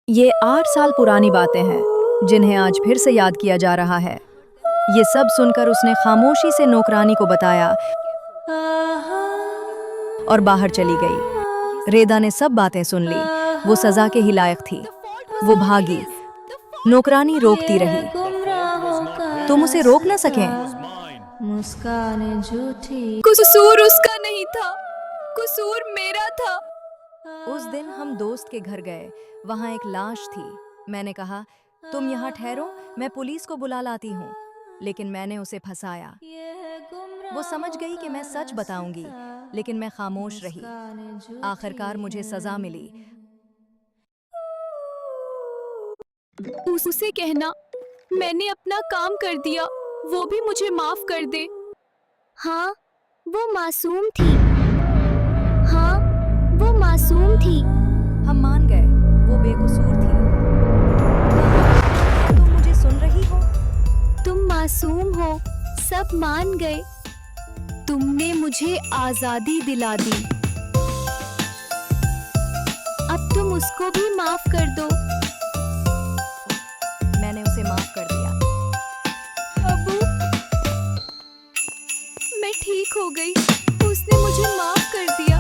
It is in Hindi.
ये 8 साल पुरानी बातें हैं जिन्हें आज फिर से याद किया जा रहा है। ये सब सुनकर उसने खामोशी से नौकरानी को बताया और बाहर चली गई। रेदा ने सब बातें सुन ली। वो सजा के ही लायक थी। वो भागी। नौकरानी रोकती रही। तुम उसे रोक ना सकें। मुस्कान झूठी। कसूर उसका नहीं था, कसूर मेरा था। उस दिन हम दोस्त के घर गए। वहां एक लाश थी। मैंने कहा, तुम यहाँ ठहरो, मैं पुलिस को बुला लाती हूँ। लेकिन मैंने उसे फंसाया। वो समझ गई कि मैं सच बताऊंगी, लेकिन मैं खामोश रही। आखिरकार मुझे सजा मिली। उसे कहना मैंने अपना काम कर दिया, वो भी मुझे माफ कर दे। हाँ, वो मासूम थी। हाँ, वो मासूम थी। हम मान गए, वो बेकसूर थी। तुम मुझे सुन रही हो? तुम मासूम हो, सब मान गए। तुमने मुझे आजादी दिला दी। अब तुम उसको भी माफ कर दो। मैंने उसे माफ कर दिया। अबू, मैं ठीक हो गई। उसने मुझे माफ कर दिया।